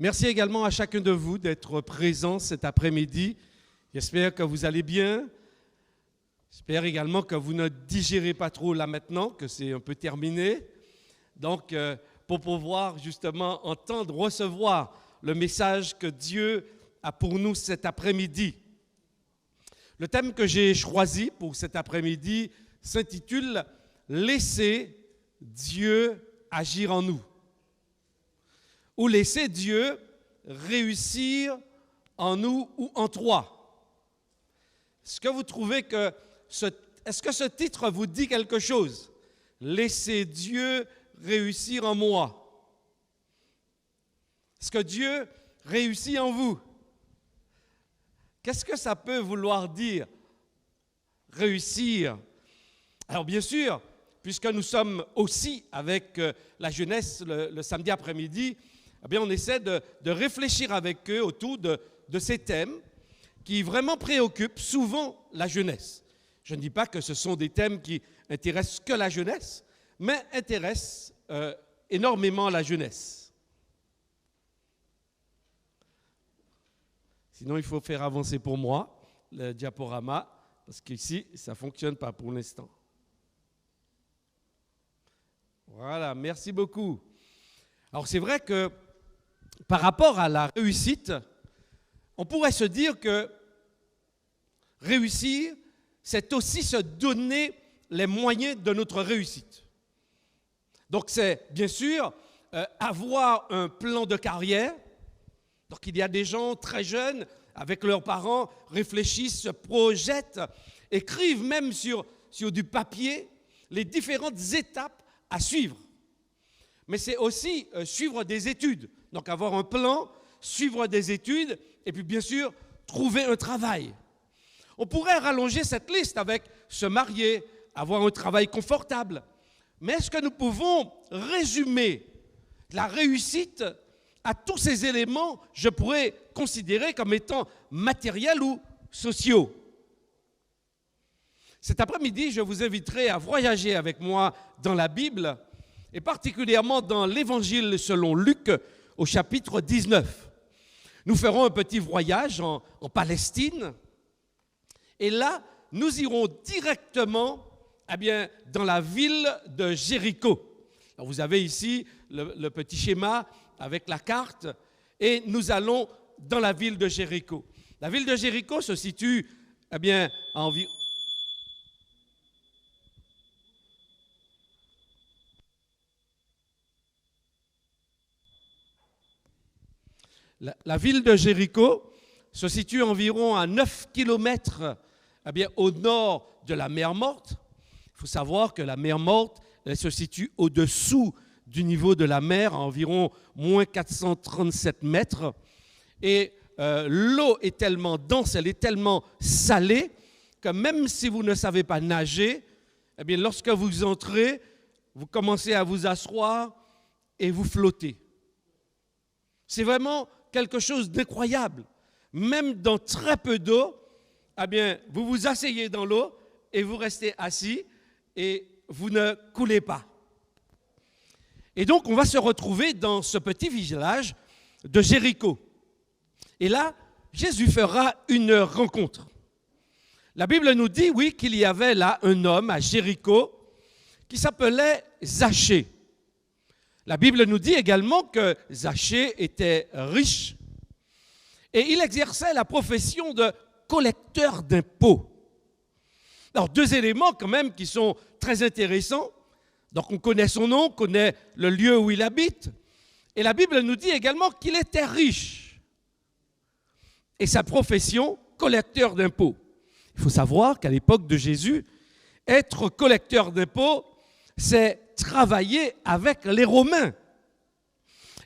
Merci également à chacun de vous d'être présent cet après-midi. J'espère que vous allez bien. J'espère également que vous ne digérez pas trop là maintenant, que c'est un peu terminé. Donc, pour pouvoir justement entendre, recevoir le message que Dieu a pour nous cet après-midi. Le thème que j'ai choisi pour cet après-midi s'intitule « Laissez Dieu agir en nous » ou « Laissez Dieu réussir en nous ou en toi ». Est-ce que vous trouvez que est-ce que ce titre vous dit quelque chose? « Laissez Dieu réussir en moi ». Est-ce que Dieu réussit en vous? Qu'est-ce que ça peut vouloir dire, réussir? Alors bien sûr, puisque nous sommes aussi avec la jeunesse le samedi après-midi, eh bien on essaie de réfléchir avec eux autour de ces thèmes qui vraiment préoccupent souvent la jeunesse. Je ne dis pas que ce sont des thèmes qui intéressent que la jeunesse, mais intéressent énormément la jeunesse. Sinon, il faut faire avancer pour moi le diaporama, parce qu'ici, ça ne fonctionne pas pour l'instant. Voilà, merci beaucoup. Alors, c'est vrai que par rapport à la réussite, on pourrait se dire que réussir, c'est aussi se donner les moyens de notre réussite. Donc, c'est bien sûr avoir un plan de carrière. Donc, il y a des gens très jeunes, avec leurs parents, réfléchissent, se projettent, écrivent même sur du papier les différentes étapes à suivre. Mais c'est aussi suivre des études. Donc, avoir un plan, suivre des études, et puis bien sûr, trouver un travail. On pourrait rallonger cette liste avec se marier, avoir un travail confortable. Mais est-ce que nous pouvons résumer la réussite à tous ces éléments, je pourrais considérer comme étant matériels ou sociaux? Cet après-midi, je vous inviterai à voyager avec moi dans la Bible, et particulièrement dans l'Évangile selon Luc, au chapitre 19. Nous ferons un petit voyage en Palestine, et là, nous irons directement dans la ville de Jéricho. Alors, vous avez ici le petit schéma avec la carte, et nous allons dans la ville de Jéricho. La ville de Jéricho se situe à environ... La ville de Jéricho se situe environ à 9 kilomètres au nord de la mer Morte. Il faut savoir que la mer Morte elle se situe au-dessous du niveau de la mer, à environ moins 437 mètres. Et l'eau est tellement dense, elle est tellement salée, que même si vous ne savez pas nager, lorsque vous entrez, vous commencez à vous asseoir et vous flottez. C'est vraiment quelque chose d'incroyable. Même dans très peu d'eau, vous vous asseyez dans l'eau et vous restez assis et vous ne coulez pas. Et donc, on va se retrouver dans ce petit village de Jéricho. Et là, Jésus fera une rencontre. La Bible nous dit, oui, qu'il y avait là un homme à Jéricho qui s'appelait Zachée. La Bible nous dit également que Zachée était riche et il exerçait la profession de collecteur d'impôts. Alors, deux éléments quand même qui sont très intéressants. Donc, on connaît son nom, on connaît le lieu où il habite. Et la Bible nous dit également qu'il était riche. Et sa profession, collecteur d'impôts. Il faut savoir qu'à l'époque de Jésus, être collecteur d'impôts, c'est travailler avec les Romains.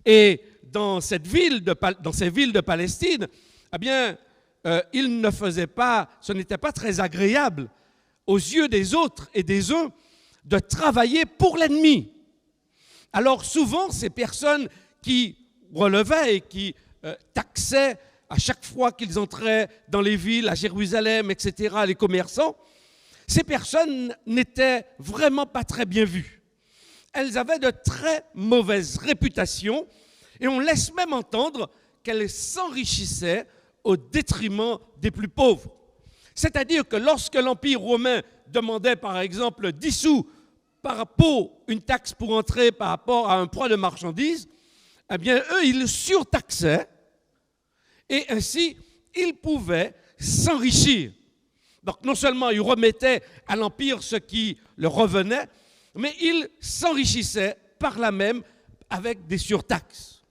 Et dans ces villes de Palestine, il ne faisait pas, ce n'était pas très agréable aux yeux des autres et des uns de travailler pour l'ennemi. Alors souvent, ces personnes qui relevaient et qui taxaient à chaque fois qu'ils entraient dans les villes, à Jérusalem, etc., les commerçants, ces personnes n'étaient vraiment pas très bien vues. Elles avaient de très mauvaises réputations Et on laisse même entendre qu'elle s'enrichissait au détriment des plus pauvres. C'est-à-dire que lorsque l'Empire romain demandait par exemple 10 sous par pot, une taxe pour entrer par rapport à un poids de marchandises, eh bien eux, ils surtaxaient et ainsi, ils pouvaient s'enrichir. Donc non seulement ils remettaient à l'Empire ce qui leur revenait, mais ils s'enrichissaient par là même avec des surtaxes.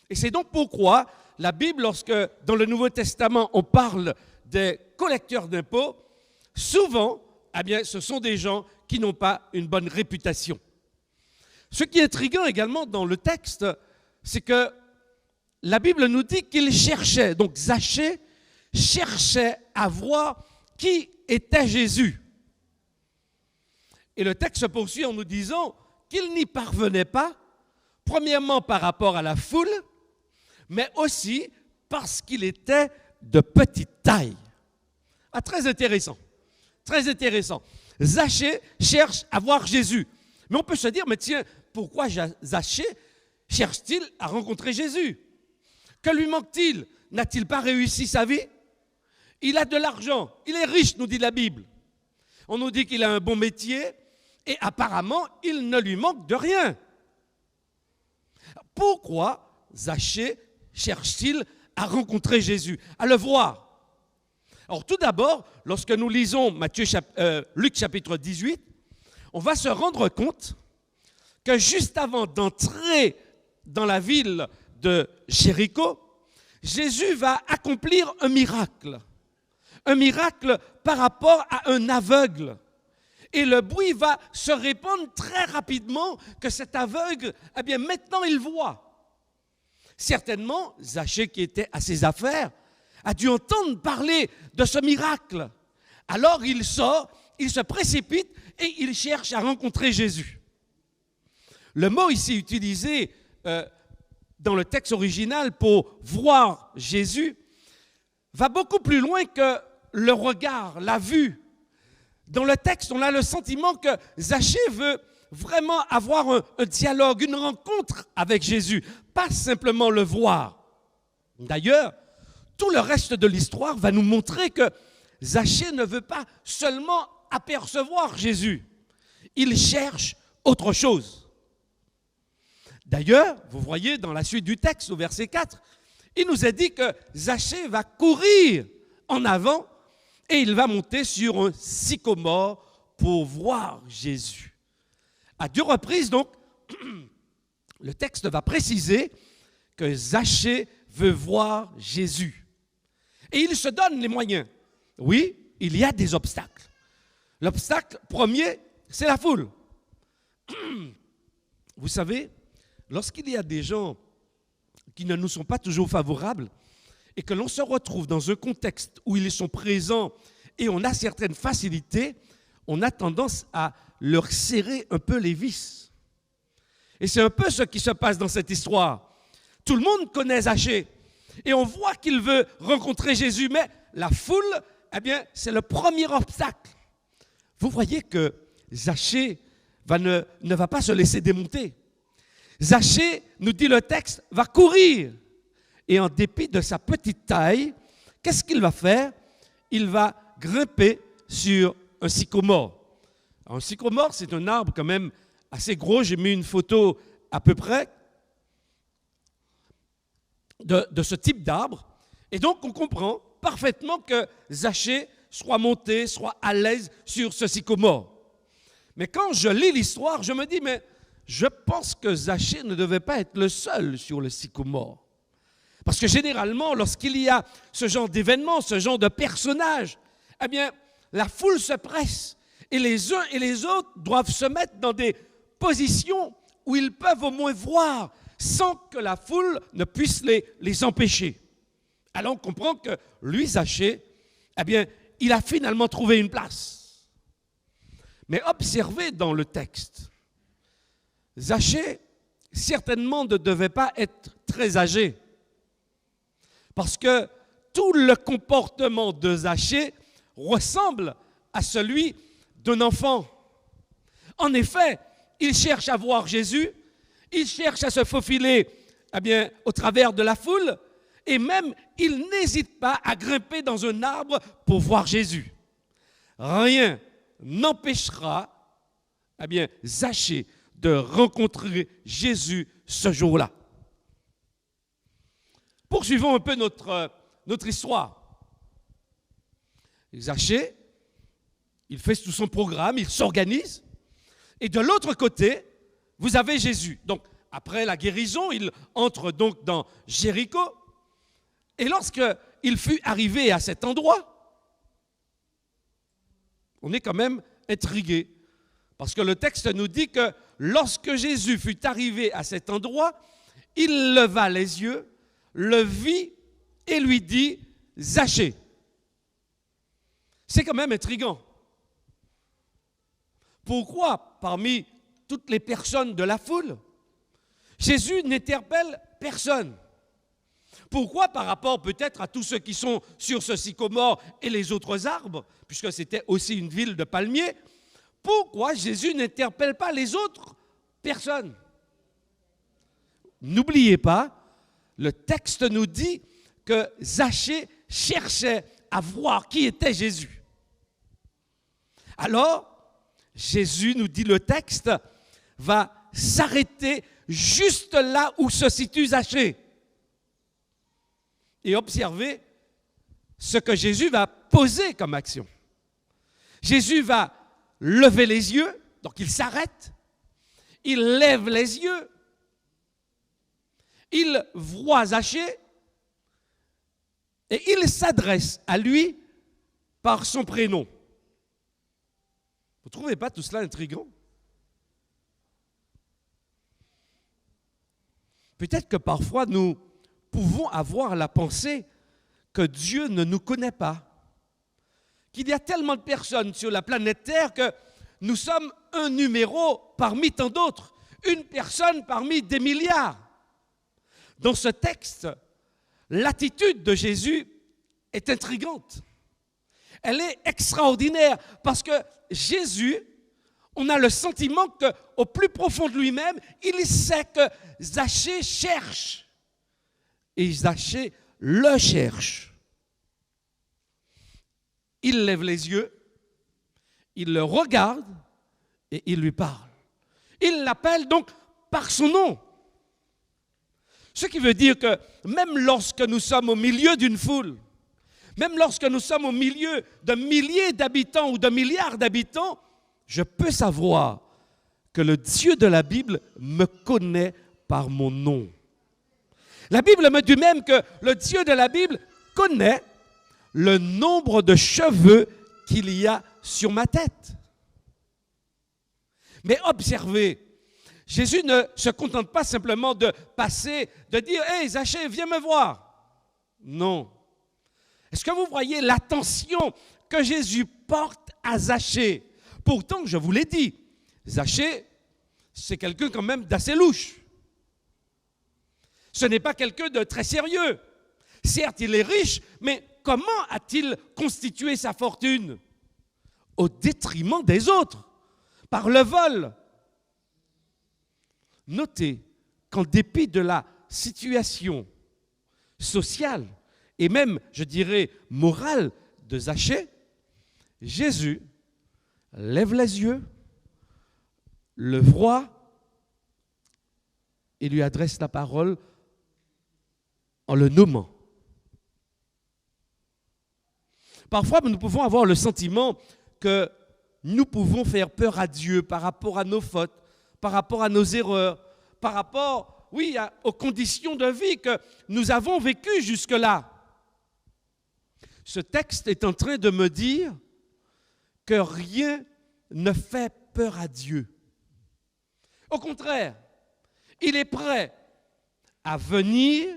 Et c'est donc pourquoi la Bible, lorsque dans le Nouveau Testament on parle des collecteurs d'impôts, souvent, eh bien, ce sont des gens qui n'ont pas une bonne réputation. Ce qui est intriguant également dans le texte, c'est que la Bible nous dit qu'il cherchait, donc Zachée cherchait à voir qui était Jésus. Et le texte se poursuit en nous disant qu'il n'y parvenait pas, premièrement par rapport à la foule, mais aussi parce qu'il était de petite taille. Ah, très intéressant, très intéressant. Zachée cherche à voir Jésus. Mais on peut se dire, mais tiens, pourquoi Zachée cherche-t-il à rencontrer Jésus? Que lui manque-t-il? N'a-t-il pas réussi sa vie? Il a de l'argent, il est riche, nous dit la Bible. On nous dit qu'il a un bon métier et apparemment, il ne lui manque de rien. Pourquoi Zachée cherche-t-il à rencontrer Jésus, à le voir? Alors tout d'abord, lorsque nous lisons Luc chapitre 18, on va se rendre compte que juste avant d'entrer dans la ville de Jéricho, Jésus va accomplir un miracle par rapport à un aveugle. Et le bruit va se répandre très rapidement que cet aveugle, eh bien maintenant il voit. Certainement, Zachée qui était à ses affaires, a dû entendre parler de ce miracle. Alors il sort, il se précipite et il cherche à rencontrer Jésus. Le mot ici utilisé dans le texte original pour voir Jésus va beaucoup plus loin que le regard, la vue. Dans le texte, on a le sentiment que Zachée veut vraiment avoir un dialogue, une rencontre avec Jésus, pas simplement le voir. D'ailleurs, tout le reste de l'histoire va nous montrer que Zachée ne veut pas seulement apercevoir Jésus, il cherche autre chose. D'ailleurs, vous voyez dans la suite du texte, au verset 4, il nous est dit que Zachée va courir en avant et il va monter sur un sycomore pour voir Jésus. À 2 reprises, donc, le texte va préciser que Zachée veut voir Jésus. Et il se donne les moyens. Oui, il y a des obstacles. L'obstacle premier, c'est la foule. Vous savez, lorsqu'il y a des gens qui ne nous sont pas toujours favorables et que l'on se retrouve dans un contexte où ils sont présents et on a certaines facilités, on a tendance à leur serrer un peu les vis. Et c'est un peu ce qui se passe dans cette histoire. Tout le monde connaît Zachée et on voit qu'il veut rencontrer Jésus, mais la foule, eh bien, c'est le premier obstacle. Vous voyez que Zachée ne va pas se laisser démonter. Zachée, nous dit le texte, va courir. Et en dépit de sa petite taille, qu'est-ce qu'il va faire? Il va grimper sur un sycomore. Alors, un sycomore, c'est un arbre quand même assez gros. J'ai mis une photo à peu près de ce type d'arbre. Et donc, on comprend parfaitement que Zachée soit monté, soit à l'aise sur ce sycomore. Mais quand je lis l'histoire, je me dis, mais je pense que Zachée ne devait pas être le seul sur le sycomore. Parce que généralement, lorsqu'il y a ce genre d'événement, ce genre de personnage, eh bien, la foule se presse. Et les uns et les autres doivent se mettre dans des positions où ils peuvent au moins voir sans que la foule ne puisse les empêcher. Alors on comprend que lui, Zachée, eh bien, il a finalement trouvé une place. Mais observez dans le texte, Zachée, certainement ne devait pas être très âgé. Parce que tout le comportement de Zachée ressemble à celui d'un enfant. En effet, il cherche à voir Jésus, il cherche à se faufiler au travers de la foule, et même il n'hésite pas à grimper dans un arbre pour voir Jésus. Rien n'empêchera Zachée de rencontrer Jésus ce jour-là. Poursuivons un peu notre histoire. Zachée, il fait tout son programme, il s'organise. Et de l'autre côté, vous avez Jésus. Donc, après la guérison, il entre donc dans Jéricho. Et lorsqu'il fut arrivé à cet endroit, on est quand même intrigué. Parce que le texte nous dit que lorsque Jésus fut arrivé à cet endroit, il leva les yeux, le vit et lui dit « Zachée ». C'est quand même intriguant. Pourquoi, parmi toutes les personnes de la foule, Jésus n'interpelle personne? Pourquoi, par rapport peut-être à tous ceux qui sont sur ce sycomore et les autres arbres, puisque c'était aussi une ville de palmiers, pourquoi Jésus n'interpelle pas les autres personnes? N'oubliez pas, le texte nous dit que Zachée cherchait à voir qui était Jésus. Alors, Jésus, nous dit le texte, va s'arrêter juste là où se situe Zachée. Et observez ce que Jésus va poser comme action. Jésus va lever les yeux, donc il s'arrête, il lève les yeux, il voit Zachée et il s'adresse à lui par son prénom. Vous ne trouvez pas tout cela intriguant? Peut-être que parfois nous pouvons avoir la pensée que Dieu ne nous connaît pas, qu'il y a tellement de personnes sur la planète Terre que nous sommes un numéro parmi tant d'autres, une personne parmi des milliards. Dans ce texte, l'attitude de Jésus est intrigante. Elle est extraordinaire parce que Jésus, on a le sentiment qu'au plus profond de lui-même, il sait que Zachée cherche. Et Zachée le cherche. Il lève les yeux, il le regarde et il lui parle. Il l'appelle donc par son nom. Ce qui veut dire que même lorsque nous sommes au milieu d'une foule, même lorsque nous sommes au milieu de milliers d'habitants ou de milliards d'habitants, je peux savoir que le Dieu de la Bible me connaît par mon nom. La Bible me dit même que le Dieu de la Bible connaît le nombre de cheveux qu'il y a sur ma tête. Mais observez, Jésus ne se contente pas simplement de passer, de dire « Hey, Zachée, viens me voir ». Non. Est-ce que vous voyez l'attention que Jésus porte à Zachée? Pourtant, je vous l'ai dit, Zachée, c'est quelqu'un quand même d'assez louche. Ce n'est pas quelqu'un de très sérieux. Certes, il est riche, mais comment a-t-il constitué sa fortune? Au détriment des autres, par le vol. Notez qu'en dépit de la situation sociale et même, je dirais, morale de Zachée, Jésus lève les yeux, le voit et lui adresse la parole en le nommant. Parfois, nous pouvons avoir le sentiment que nous pouvons faire peur à Dieu par rapport à nos fautes, par rapport à nos erreurs, par rapport, aux conditions de vie que nous avons vécues jusque-là. Ce texte est en train de me dire que rien ne fait peur à Dieu. Au contraire, il est prêt à venir,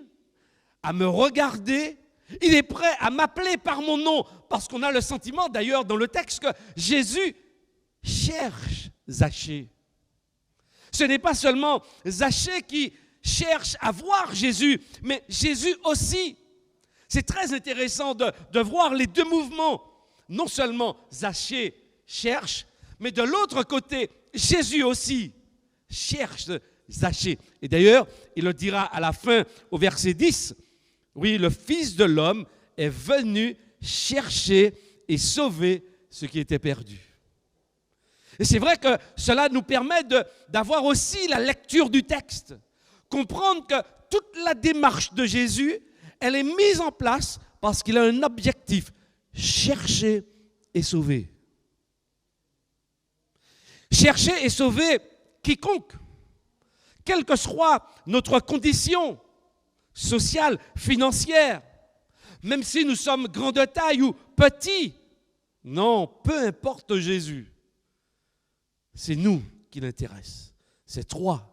à me regarder, il est prêt à m'appeler par mon nom, parce qu'on a le sentiment d'ailleurs dans le texte que Jésus cherche Zachée. Ce n'est pas seulement Zachée qui cherche à voir Jésus, mais Jésus aussi. C'est très intéressant de voir les deux mouvements. Non seulement Zachée cherche, mais de l'autre côté, Jésus aussi cherche Zachée. Et d'ailleurs, il le dira à la fin, au verset 10, oui, le Fils de l'homme est venu chercher et sauver ce qui était perdu. Et c'est vrai que cela nous permet d'avoir aussi la lecture du texte, comprendre que toute la démarche de Jésus, elle est mise en place parce qu'il a un objectif, chercher et sauver. Chercher et sauver quiconque, quelle que soit notre condition sociale, financière, même si nous sommes grands de taille ou petits. Non, peu importe Jésus. C'est nous qui l'intéresse. C'est toi,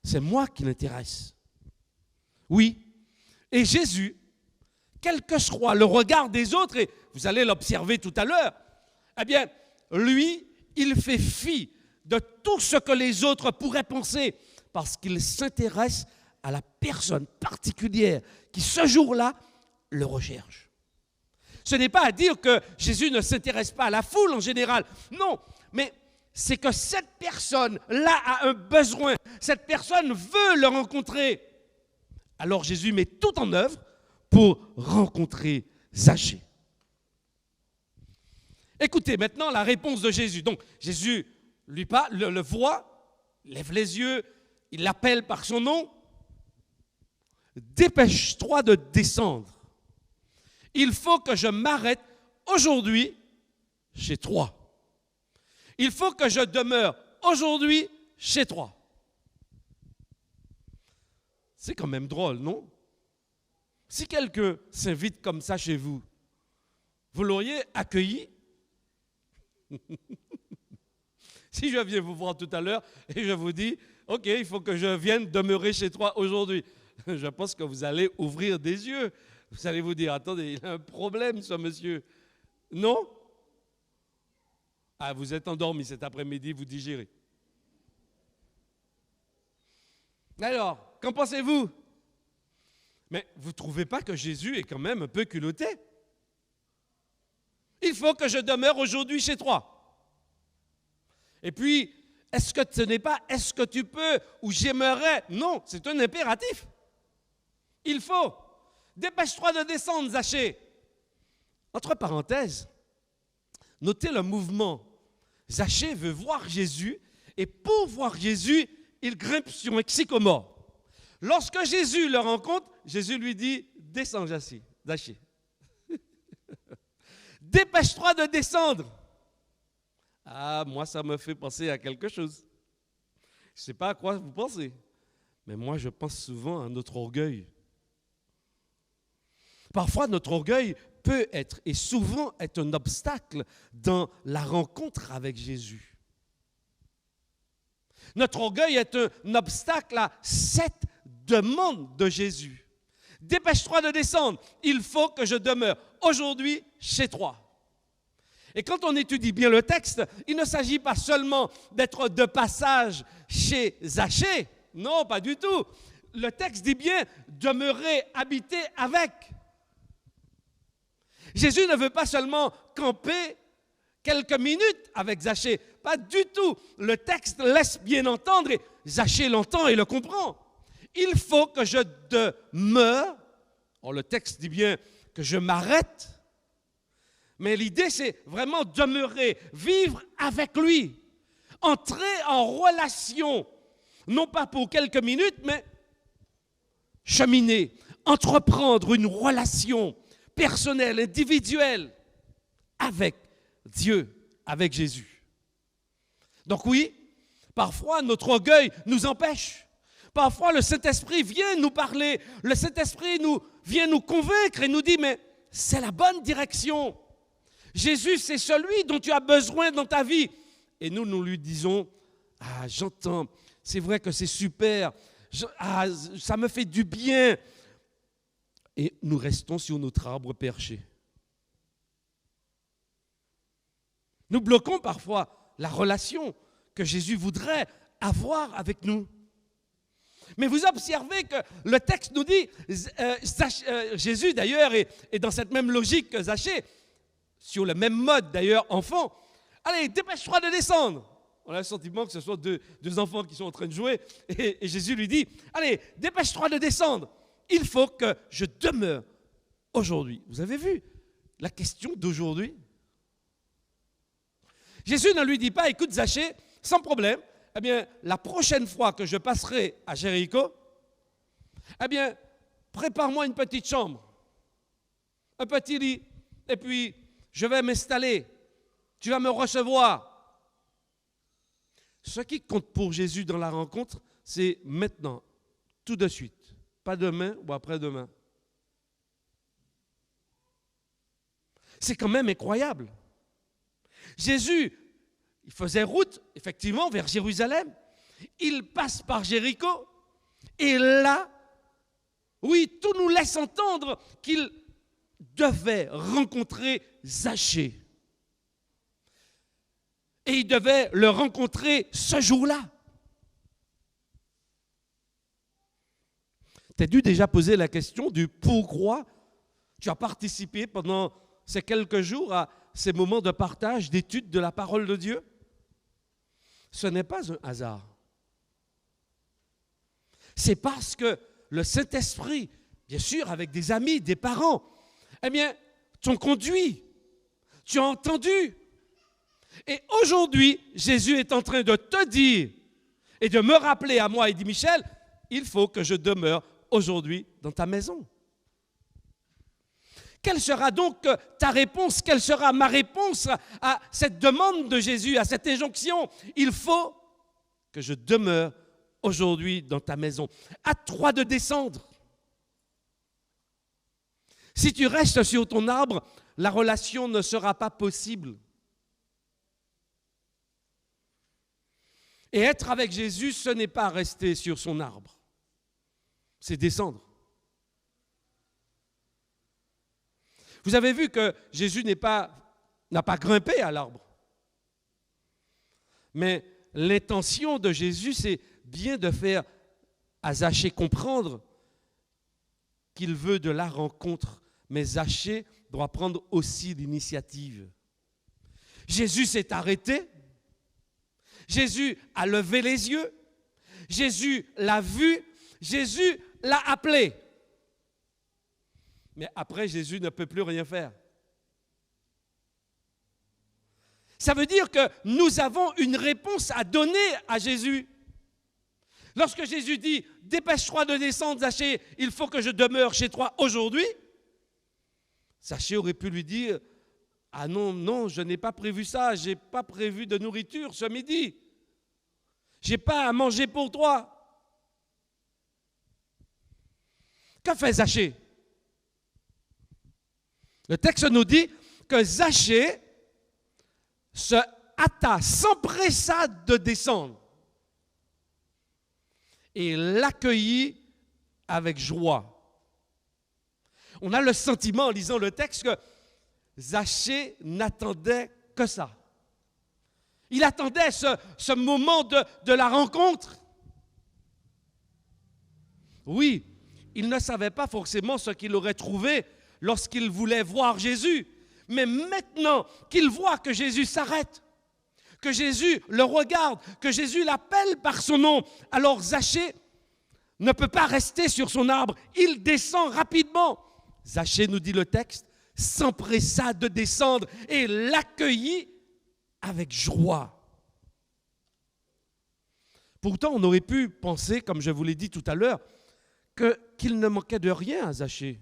c'est moi qui l'intéresse. Oui, et Jésus, quel que soit le regard des autres, et vous allez l'observer tout à l'heure, eh bien, lui, il fait fi de tout ce que les autres pourraient penser, parce qu'il s'intéresse à la personne particulière qui, ce jour-là, le recherche. Ce n'est pas à dire que Jésus ne s'intéresse pas à la foule en général, non, mais c'est que cette personne-là a un besoin, cette personne veut le rencontrer. Alors Jésus met tout en œuvre pour rencontrer Zachée. Écoutez maintenant la réponse de Jésus. Donc Jésus lui parle, le voit, lève les yeux, il l'appelle par son nom. Dépêche-toi de descendre. Il faut que je m'arrête aujourd'hui chez toi. Il faut que je demeure aujourd'hui chez toi. C'est quand même drôle, non? Si quelqu'un s'invite comme ça chez vous, vous l'auriez accueilli? Si je viens vous voir tout à l'heure et je vous dis, OK, il faut que je vienne demeurer chez toi aujourd'hui, je pense que vous allez ouvrir des yeux. Vous allez vous dire, attendez, il a un problème ce monsieur. Non? Ah, vous êtes endormi cet après-midi, vous digérez. Alors, qu'en pensez-vous? Mais vous ne trouvez pas que Jésus est quand même un peu culotté? Il faut que je demeure aujourd'hui chez toi. Et puis, est-ce que ce n'est pas est-ce que tu peux ou j'aimerais? Non, c'est un impératif. Il faut. Dépêche-toi de descendre, Zachée. Entre parenthèses, notez le mouvement. Zachée veut voir Jésus et pour voir Jésus, il grimpe sur un sycomore. Lorsque Jésus le rencontre, Jésus lui dit, descends, Zachée. Dépêche-toi de descendre. Ah, moi, ça me fait penser à quelque chose. Je ne sais pas à quoi vous pensez, mais moi, je pense souvent à notre orgueil. Parfois, notre orgueil peut être, et souvent est un obstacle dans la rencontre avec Jésus. Notre orgueil est un obstacle à cette demande de Jésus. Dépêche-toi de descendre, il faut que je demeure aujourd'hui chez toi. Et quand on étudie bien le texte, il ne s'agit pas seulement d'être de passage chez Zachée, non, pas du tout. Le texte dit bien demeurer, habiter avec. Jésus ne veut pas seulement camper quelques minutes avec Zachée, pas du tout. Le texte laisse bien entendre et Zachée l'entend et le comprend. Il faut que je demeure, or le texte dit bien que je m'arrête, mais l'idée c'est vraiment demeurer, vivre avec lui, entrer en relation, non pas pour quelques minutes, mais cheminer, entreprendre une relation personnelle, individuelle, avec Dieu, avec Jésus. Donc oui, parfois notre orgueil nous empêche. Parfois le Saint-Esprit vient nous parler, le Saint-Esprit vient nous convaincre et nous dit, mais c'est la bonne direction. Jésus, c'est celui dont tu as besoin dans ta vie. Et nous lui disons, ah j'entends, c'est vrai que c'est super, ça me fait du bien. Et nous restons sur notre arbre perché. Nous bloquons parfois la relation que Jésus voudrait avoir avec nous. Mais vous observez que le texte nous dit, Jésus d'ailleurs est dans cette même logique que Zachée, sur le même mode d'ailleurs enfant. Allez, dépêche-toi de descendre. on a le sentiment que ce sont deux enfants qui sont en train de jouer. Et Jésus lui dit, allez, dépêche-toi de descendre. Il faut que je demeure aujourd'hui. Vous avez vu la question d'aujourd'hui? Jésus ne lui dit pas, écoute Zachée, sans problème, eh bien, la prochaine fois que je passerai à Jéricho, eh bien, prépare-moi une petite chambre, un petit lit, et puis je vais m'installer. Tu vas me recevoir. Ce qui compte pour Jésus dans la rencontre, c'est maintenant, tout de suite, pas demain ou après-demain. C'est quand même incroyable. Jésus, il faisait route, effectivement, vers Jérusalem. Il passe par Jéricho. Et là, oui, tout nous laisse entendre qu'il devait rencontrer Zachée. Et il devait le rencontrer ce jour-là. Tu as dû déjà poser la question du pourquoi tu as participé pendant ces quelques jours à ces moments de partage, d'étude de la parole de Dieu. Ce n'est pas un hasard. C'est parce que le Saint-Esprit, bien sûr, avec des amis, des parents, eh bien, t'ont conduit, tu as entendu. Et aujourd'hui, Jésus est en train de te dire et de me rappeler à moi, et dit Michel, il faut que je demeure aujourd'hui dans ta maison. Quelle sera donc ta réponse? Quelle sera ma réponse à cette demande de Jésus, à cette injonction? Il faut que je demeure aujourd'hui dans ta maison. À toi de descendre. Si tu restes sur ton arbre, la relation ne sera pas possible. Et être avec Jésus, ce n'est pas rester sur son arbre. C'est descendre. Vous avez vu que Jésus n'a pas grimpé à l'arbre. Mais l'intention de Jésus, c'est bien de faire à Zachée comprendre qu'il veut de la rencontre. Mais Zachée doit prendre aussi l'initiative. Jésus s'est arrêté. Jésus a levé les yeux. Jésus l'a vu. Jésus l'a appelé. Mais après, Jésus ne peut plus rien faire. Ça veut dire que nous avons une réponse à donner à Jésus. Lorsque Jésus dit « Dépêche-toi de descendre, Zachée, il faut que je demeure chez toi aujourd'hui », Zachée aurait pu lui dire « Ah non, non, je n'ai pas prévu ça, je n'ai pas prévu de nourriture ce midi. Je n'ai pas à manger pour toi. » Que fait Zachée? Le texte nous dit que Zachée se hâta, s'empressa de descendre et l'accueillit avec joie. On a le sentiment, en lisant le texte, que Zachée n'attendait que ça. Il attendait ce moment de la rencontre. Oui, il ne savait pas forcément ce qu'il aurait trouvé lorsqu'il voulait voir Jésus. Mais maintenant qu'il voit que Jésus s'arrête, que Jésus le regarde, que Jésus l'appelle par son nom, alors Zachée ne peut pas rester sur son arbre. Il descend rapidement. Zachée, nous dit le texte, s'empressa de descendre et l'accueillit avec joie. Pourtant, on aurait pu penser, comme je vous l'ai dit tout à l'heure, qu'il ne manquait de rien à Zachée.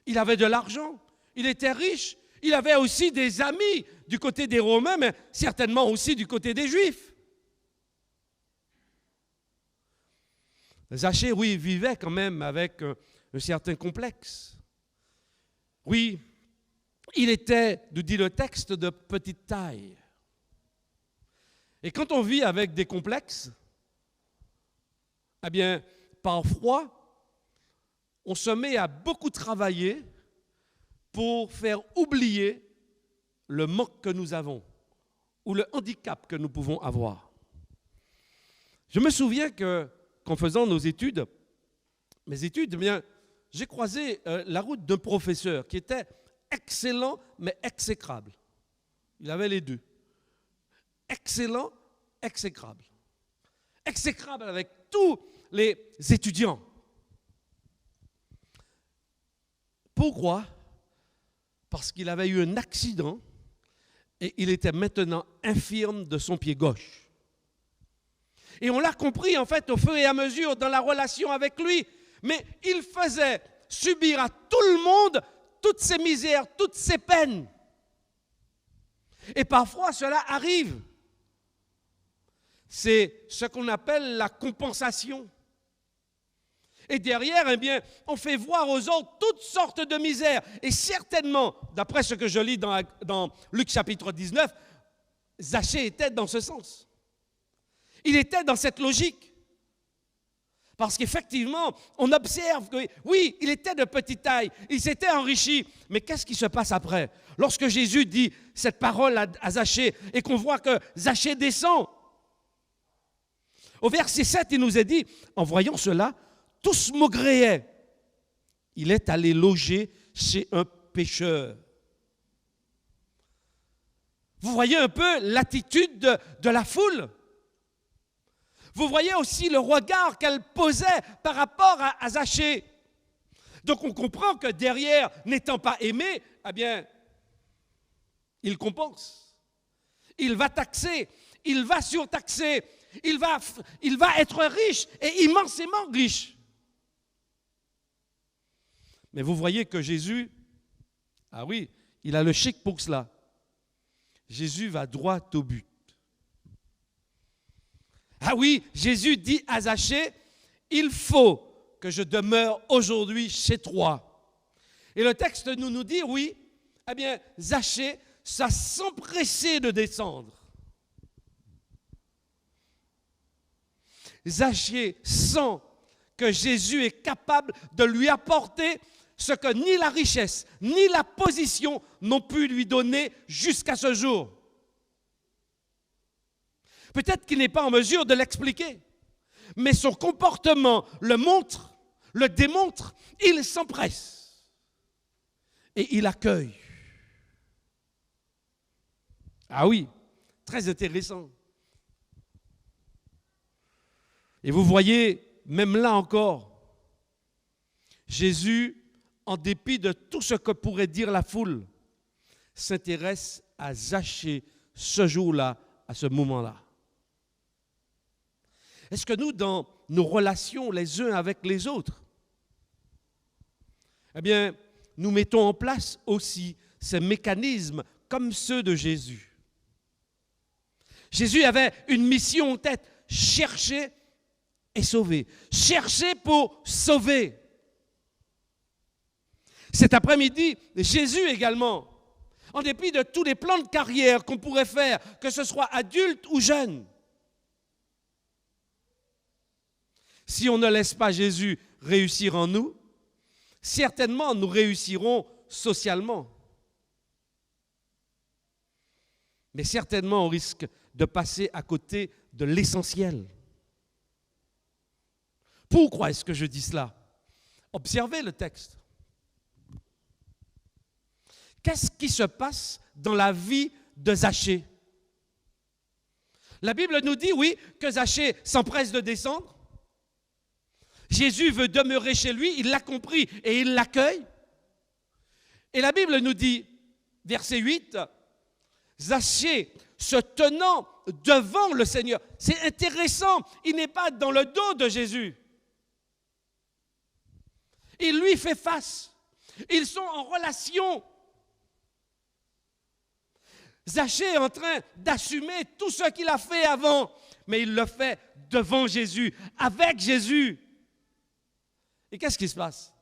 Il avait de l'argent, il était riche, il avait aussi des amis du côté des Romains, mais certainement aussi du côté des Juifs. Zachée, oui, vivait quand même avec un certain complexe. Oui, il était, nous dit le texte, de petite taille. Et quand on vit avec des complexes, eh bien, parfois, on se met à beaucoup travailler pour faire oublier le manque que nous avons ou le handicap que nous pouvons avoir. Je me souviens qu'en faisant mes études, eh bien, j'ai croisé la route d'un professeur qui était excellent mais exécrable. Il avait les deux. excellent, exécrable. Exécrable avec tous les étudiants. Pourquoi? Parce qu'il avait eu un accident et il était maintenant infirme de son pied gauche. Et on l'a compris en fait au fur et à mesure dans la relation avec lui. Mais il faisait subir à tout le monde toutes ces misères, toutes ces peines. Et parfois cela arrive. C'est ce qu'on appelle la compensation. Et derrière, eh bien, on fait voir aux autres toutes sortes de misères. Et certainement, d'après ce que je lis dans Luc chapitre 19, Zachée était dans ce sens. Il était dans cette logique. Parce qu'effectivement, on observe que, oui, il était de petite taille, il s'était enrichi. Mais qu'est-ce qui se passe après? Lorsque Jésus dit cette parole à Zachée et qu'on voit que Zachée descend. Au verset 7, il nous est dit, en voyant cela, tous maugréaient. Il est allé loger chez un pécheur. Vous voyez un peu l'attitude de la foule. Vous voyez aussi le regard qu'elle posait par rapport à Zachée. Donc on comprend que derrière, n'étant pas aimé, eh bien, il compense. Il va taxer, il va surtaxer, il va être riche et immensément riche. Mais vous voyez que Jésus, ah oui, il a le chic pour cela. Jésus va droit au but. Ah oui, Jésus dit à Zachée, il faut que je demeure aujourd'hui chez toi. Et le texte nous dit, oui, eh bien, Zachée, ça s'empressait de descendre. Zachée sent que Jésus est capable de lui apporter ce que ni la richesse, ni la position n'ont pu lui donner jusqu'à ce jour. Peut-être qu'il n'est pas en mesure de l'expliquer, mais son comportement le montre, le démontre, il s'empresse et il accueille. Ah oui, très intéressant. Et vous voyez, même là encore, Jésus, en dépit de tout ce que pourrait dire la foule, s'intéresse à Zachée ce jour-là, à ce moment-là. Est-ce que nous, dans nos relations les uns avec les autres, eh bien, nous mettons en place aussi ces mécanismes comme ceux de Jésus? Jésus avait une mission en tête, chercher et sauver. Chercher pour sauver. Cet après-midi, Jésus également, en dépit de tous les plans de carrière qu'on pourrait faire, que ce soit adulte ou jeune, si on ne laisse pas Jésus réussir en nous, certainement nous réussirons socialement. Mais certainement on risque de passer à côté de l'essentiel. Pourquoi est-ce que je dis cela? Observez le texte. Qu'est-ce qui se passe dans la vie de Zachée? La Bible nous dit, oui, que Zachée s'empresse de descendre. Jésus veut demeurer chez lui, il l'a compris et il l'accueille. Et la Bible nous dit, verset 8, Zachée se tenant devant le Seigneur. C'est intéressant, il n'est pas dans le dos de Jésus. Il lui fait face. Ils sont en relation. Zachée est en train d'assumer tout ce qu'il a fait avant, mais il le fait devant Jésus, avec Jésus. Et qu'est-ce qui se passe?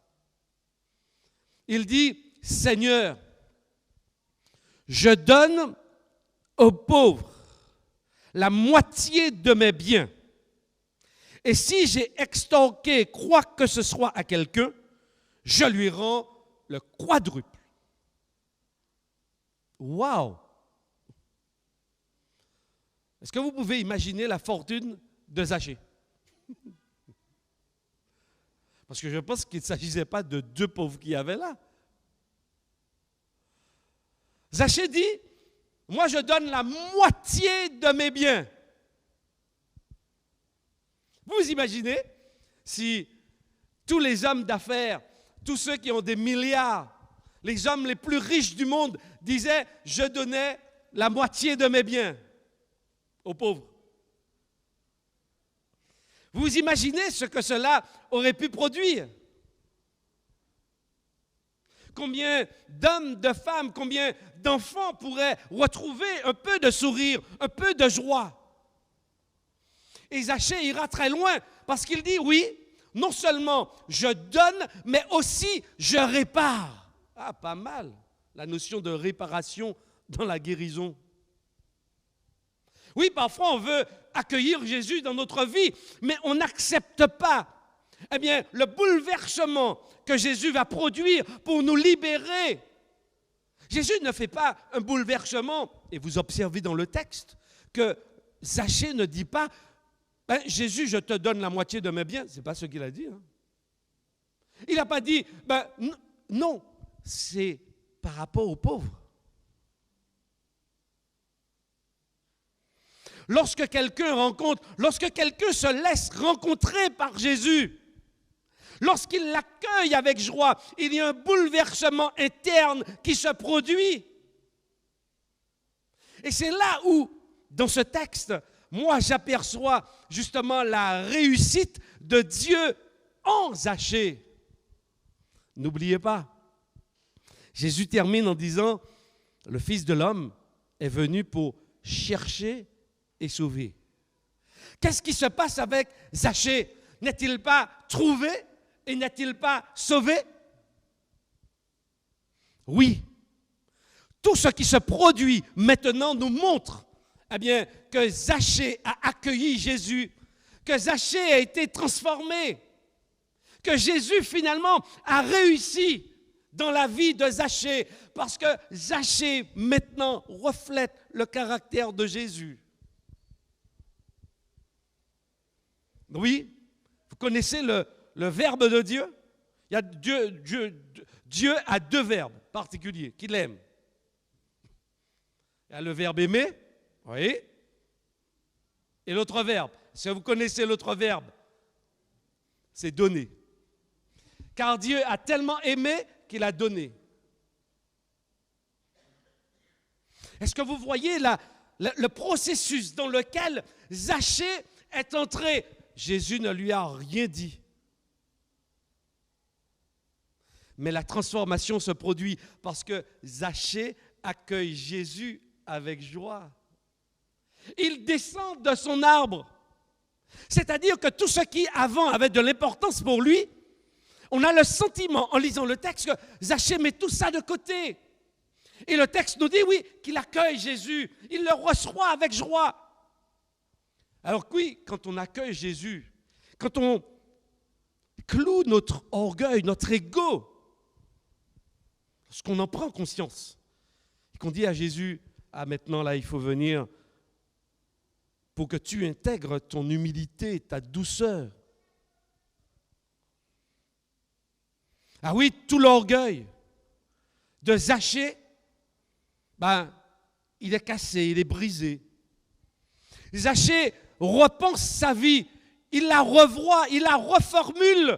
Il dit, Seigneur, je donne aux pauvres la moitié de mes biens. Et si j'ai extorqué quoi que ce soit à quelqu'un, je lui rends le quadruple. Wow! Est-ce que vous pouvez imaginer la fortune de Zachée? Parce que je pense qu'il ne s'agissait pas de deux pauvres qu'il y avait là. Zachée dit, Moi, je donne la moitié de mes biens. Vous imaginez si tous les hommes d'affaires, tous ceux qui ont des milliards, les hommes les plus riches du monde disaient « Je donnais la moitié de mes biens aux pauvres ». Vous imaginez ce que cela aurait pu produire? Combien d'hommes, de femmes, combien d'enfants pourraient retrouver un peu de sourire, un peu de joie? Et Zachée ira très loin parce qu'il dit, oui, non seulement je donne, mais aussi je répare. Ah, pas mal, la notion de réparation dans la guérison. Oui, parfois on veut accueillir Jésus dans notre vie, mais on n'accepte pas, eh bien, le bouleversement que Jésus va produire pour nous libérer. Jésus ne fait pas un bouleversement, et vous observez dans le texte que Zachée ne dit pas ben, « Jésus, je te donne la moitié de mes biens ». Ce n'est pas ce qu'il a dit. Hein. Il n'a pas dit ben, « Non, c'est par rapport aux pauvres ». Lorsque quelqu'un se laisse rencontrer par Jésus, lorsqu'il l'accueille avec joie, il y a un bouleversement interne qui se produit. Et c'est là où, dans ce texte, moi j'aperçois justement la réussite de Dieu en Zachée. N'oubliez pas, Jésus termine en disant, le Fils de l'homme est venu pour chercher et sauver. Qu'est-ce qui se passe avec Zachée? N'est-il pas trouvé et n'est-il pas sauvé? Oui. Tout ce qui se produit maintenant nous montre eh bien, que Zachée a accueilli Jésus, que Zachée a été transformé, que Jésus finalement a réussi dans la vie de Zachée, parce que Zachée maintenant reflète le caractère de Jésus. Oui, vous connaissez le verbe de Dieu? Il y a Dieu a deux verbes particuliers qu'il aime. Il y a le verbe aimer, oui, et l'autre verbe. Si vous connaissez l'autre verbe, c'est donner. Car Dieu a tellement aimé qu'il a donné. Est-ce que vous voyez le processus dans lequel Zachée est entré? Jésus ne lui a rien dit. Mais la transformation se produit parce que Zachée accueille Jésus avec joie. Il descend de son arbre. C'est-à-dire que tout ce qui avant avait de l'importance pour lui, on a le sentiment, en lisant le texte, que Zachée met tout ça de côté. Et le texte nous dit, oui, qu'il accueille Jésus. Il le reçoit avec joie. Alors oui, quand on accueille Jésus, quand on cloue notre orgueil, notre ego, lorsqu'on en prend conscience, et qu'on dit à Jésus, ah maintenant là il faut venir pour que tu intègres ton humilité, ta douceur. Ah oui, tout l'orgueil de Zachée, ben, il est cassé, il est brisé. Zachée repense sa vie, il la revoit, il la reformule.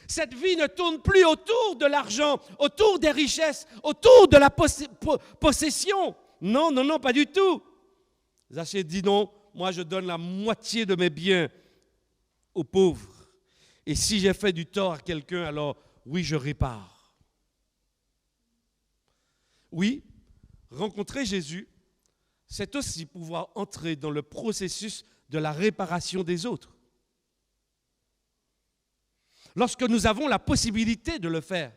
Cette vie ne tourne plus autour de l'argent, autour des richesses, autour de la possession. Non, non, non, pas du tout. Zachée dit non, moi je donne la moitié de mes biens aux pauvres. Et si j'ai fait du tort à quelqu'un, alors oui, je répare. Oui, rencontrer Jésus, c'est aussi pouvoir entrer dans le processus de la réparation des autres. Lorsque nous avons la possibilité de le faire.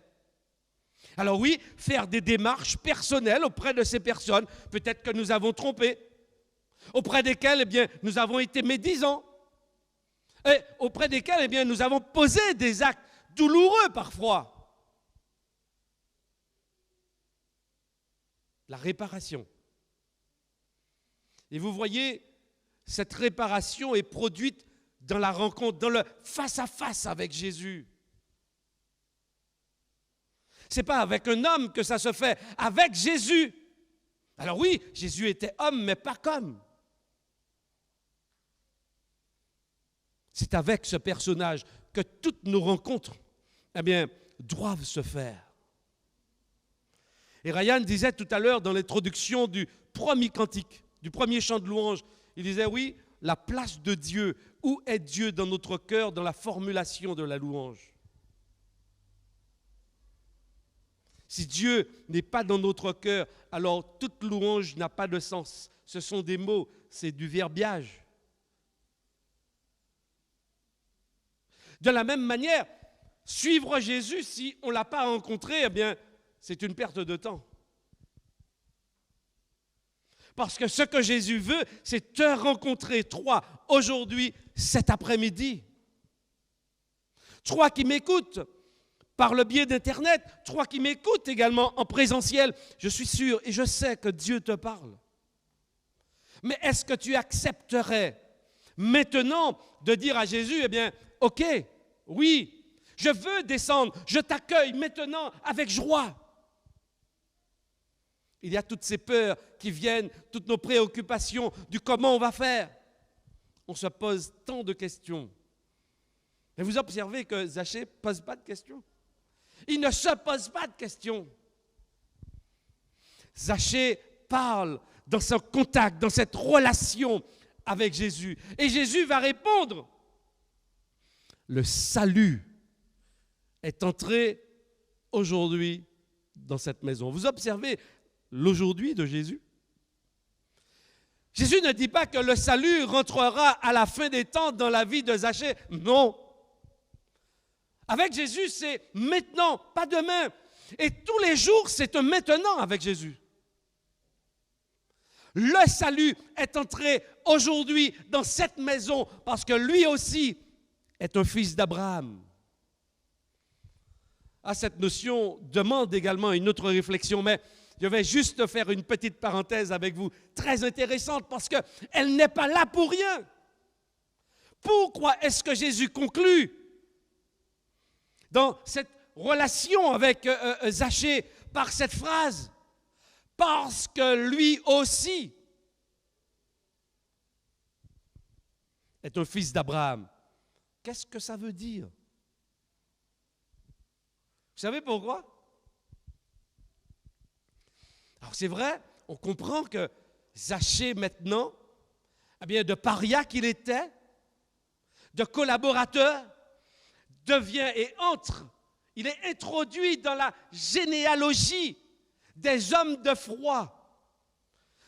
Alors oui, faire des démarches personnelles auprès de ces personnes, peut-être que nous avons trompé, auprès desquelles eh bien, nous avons été médisants, et auprès desquelles eh bien, nous avons posé des actes douloureux parfois. La réparation. Et vous voyez, cette réparation est produite dans la rencontre, dans le face-à-face avec Jésus. Ce n'est pas avec un homme que ça se fait, avec Jésus. Alors oui, Jésus était homme, mais pas comme. C'est avec ce personnage que toutes nos rencontres, doivent se faire. Et Ryan disait tout à l'heure dans l'introduction du premier cantique, du premier chant de louange, il disait oui, la place de Dieu. Où est Dieu dans notre cœur, dans la formulation de la louange? Si Dieu n'est pas dans notre cœur, alors toute louange n'a pas de sens. Ce sont des mots, c'est du verbiage. De la même manière, suivre Jésus, si on ne l'a pas rencontré, c'est une perte de temps. Parce que ce que Jésus veut, c'est te rencontrer, toi, aujourd'hui, cet après-midi. Toi qui m'écoutes par le biais d'Internet, toi qui m'écoutes également en présentiel, je suis sûr et je sais que Dieu te parle. Mais est-ce que tu accepterais maintenant de dire à Jésus, ok, oui, je veux descendre, je t'accueille maintenant avec joie. Il y a toutes ces peurs qui viennent, toutes nos préoccupations du comment on va faire. On se pose tant de questions. Et vous observez que Zachée ne pose pas de questions. Il ne se pose pas de questions. Zachée parle dans son contact, dans cette relation avec Jésus. Et Jésus va répondre. Le salut est entré aujourd'hui dans cette maison. Vous observez l'aujourd'hui de Jésus? Jésus ne dit pas que le salut rentrera à la fin des temps dans la vie de Zachée. Non. Avec Jésus, c'est maintenant, pas demain. Et tous les jours, c'est un maintenant avec Jésus. Le salut est entré aujourd'hui dans cette maison parce que lui aussi est un fils d'Abraham. Cette notion demande également une autre réflexion, mais je vais juste faire une petite parenthèse avec vous, très intéressante, parce qu'elle n'est pas là pour rien. Pourquoi est-ce que Jésus conclut dans cette relation avec Zachée par cette phrase? Parce que lui aussi est un fils d'Abraham. Qu'est-ce que ça veut dire? Vous savez pourquoi? Alors c'est vrai, on comprend que Zachée maintenant, de paria qu'il était, de collaborateur, devient et entre, il est introduit dans la généalogie des hommes de foi,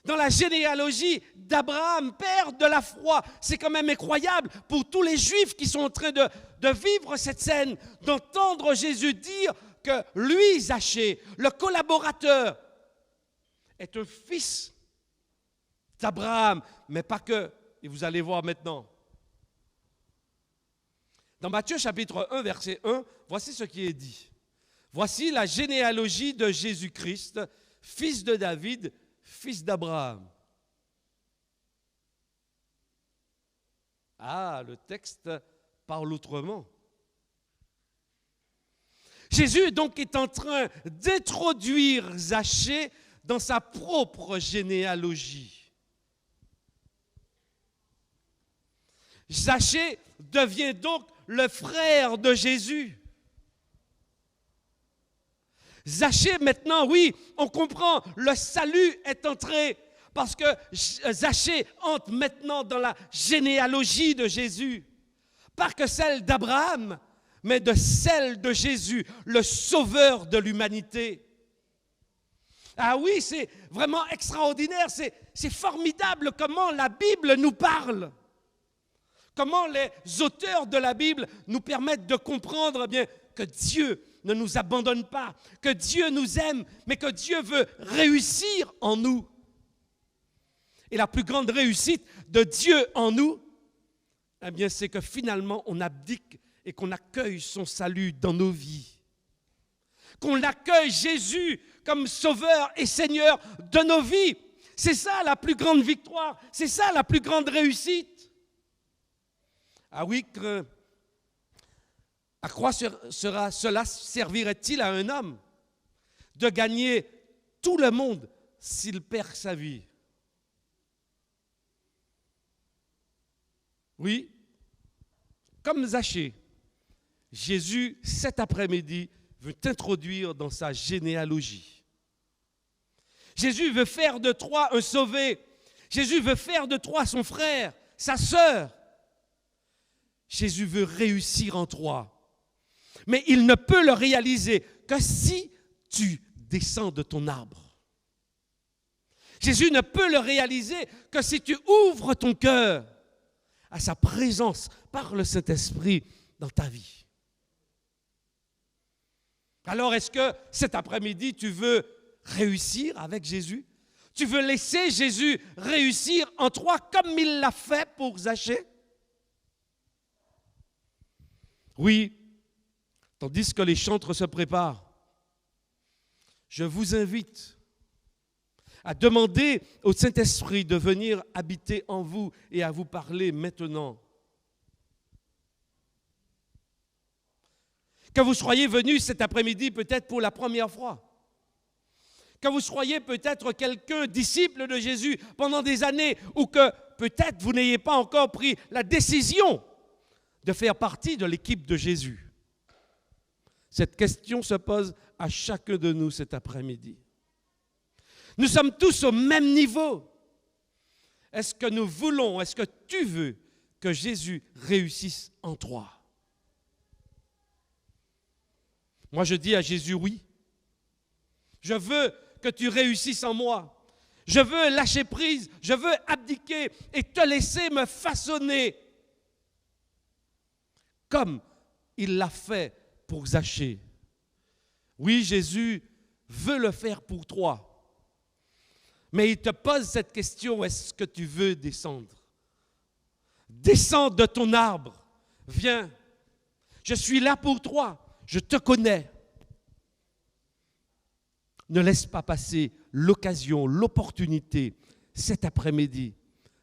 dans la généalogie d'Abraham, père de la foi. C'est quand même incroyable pour tous les Juifs qui sont en train de vivre cette scène, d'entendre Jésus dire que lui, Zachée, le collaborateur, est un fils d'Abraham, mais pas que. Et vous allez voir maintenant. Dans Matthieu chapitre 1, verset 1, voici ce qui est dit. Voici la généalogie de Jésus-Christ, fils de David, fils d'Abraham. Le texte parle autrement. Jésus donc est en train d'introduire Zachée dans sa propre généalogie. Zachée devient donc le frère de Jésus. Zachée maintenant, oui, on comprend, le salut est entré parce que Zachée entre maintenant dans la généalogie de Jésus. Pas que celle d'Abraham, mais de celle de Jésus, le sauveur de l'humanité. Oui, c'est vraiment extraordinaire, c'est formidable comment la Bible nous parle. Comment les auteurs de la Bible nous permettent de comprendre que Dieu ne nous abandonne pas, que Dieu nous aime, mais que Dieu veut réussir en nous. Et la plus grande réussite de Dieu en nous, c'est que finalement on abdique et qu'on accueille son salut dans nos vies. Qu'on accueille Jésus comme sauveur et Seigneur de nos vies. C'est ça la plus grande victoire, c'est ça la plus grande réussite. À quoi cela servirait-il à un homme de gagner tout le monde s'il perd sa vie? Oui, comme Zachée, Jésus, cet après-midi, veut t'introduire dans sa généalogie. Jésus veut faire de toi un sauvé. Jésus veut faire de toi son frère, sa sœur. Jésus veut réussir en toi. Mais il ne peut le réaliser que si tu descends de ton arbre. Jésus ne peut le réaliser que si tu ouvres ton cœur à sa présence par le Saint-Esprit dans ta vie. Alors, est-ce que cet après-midi, tu veux réussir avec Jésus? Tu veux laisser Jésus réussir en toi comme il l'a fait pour Zachée? Oui, tandis que les chantres se préparent, je vous invite à demander au Saint-Esprit de venir habiter en vous et à vous parler maintenant. Que vous soyez venus cet après-midi peut-être pour la première fois. Que vous soyez peut-être quelqu'un, disciple de Jésus pendant des années, ou que peut-être vous n'ayez pas encore pris la décision de faire partie de l'équipe de Jésus. Cette question se pose à chacun de nous cet après-midi. Nous sommes tous au même niveau. Est-ce que nous voulons, est-ce que tu veux que Jésus réussisse en toi? Moi, je dis à Jésus oui. Je veux que tu réussisses en moi. Je veux lâcher prise, je veux abdiquer et te laisser me façonner comme il l'a fait pour Zachée. Oui, Jésus veut le faire pour toi. Mais il te pose cette question, est-ce que tu veux descendre? Descends de ton arbre, viens. Je suis là pour toi, je te connais. Ne laisse pas passer l'occasion, l'opportunité, cet après-midi,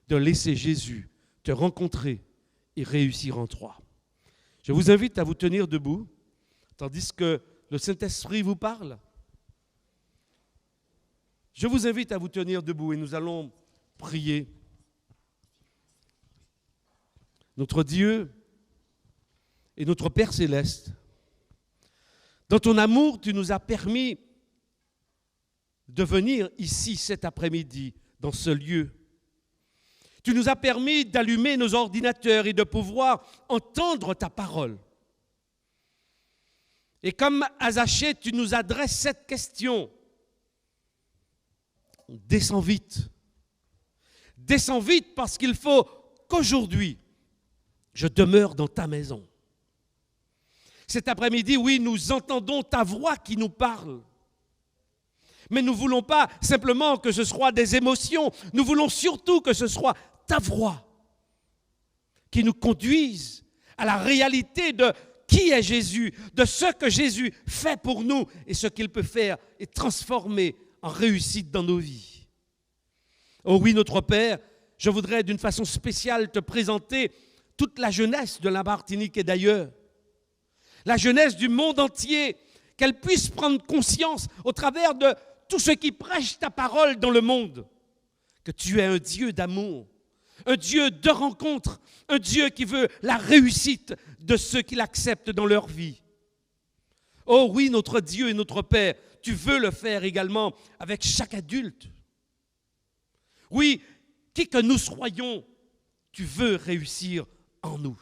de laisser Jésus te rencontrer et réussir en toi. Je vous invite à vous tenir debout, tandis que le Saint-Esprit vous parle. Je vous invite à vous tenir debout et nous allons prier. Notre Dieu et notre Père céleste, dans ton amour, tu nous as permis de venir ici cet après-midi, dans ce lieu. Tu nous as permis d'allumer nos ordinateurs et de pouvoir entendre ta parole. Et comme à Zachée, tu nous adresses cette question. Descends vite. Descends vite parce qu'il faut qu'aujourd'hui, je demeure dans ta maison. Cet après-midi, oui, nous entendons ta voix qui nous parle. Mais nous ne voulons pas simplement que ce soit des émotions. Nous voulons surtout que ce soit ta voix qui nous conduise à la réalité de qui est Jésus, de ce que Jésus fait pour nous et ce qu'il peut faire et transformer en réussite dans nos vies. Oh oui, notre Père, je voudrais d'une façon spéciale te présenter toute la jeunesse de la Martinique et d'ailleurs. La jeunesse du monde entier, qu'elle puisse prendre conscience au travers de tous ceux qui prêchent ta parole dans le monde, que tu es un Dieu d'amour, un Dieu de rencontre, un Dieu qui veut la réussite de ceux qui l'acceptent dans leur vie. Oh oui, notre Dieu et notre Père, tu veux le faire également avec chaque adulte. Oui, qui que nous soyons, tu veux réussir en nous.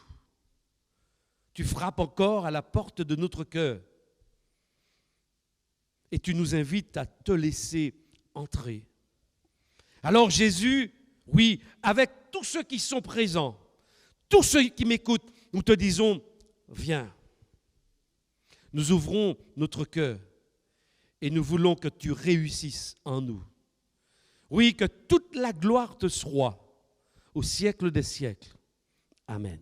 Tu frappes encore à la porte de notre cœur et tu nous invites à te laisser entrer. Alors Jésus, oui, avec tous ceux qui sont présents, tous ceux qui m'écoutent, nous te disons, viens. Nous ouvrons notre cœur et nous voulons que tu réussisses en nous. Oui, que toute la gloire te soit au siècle des siècles. Amen.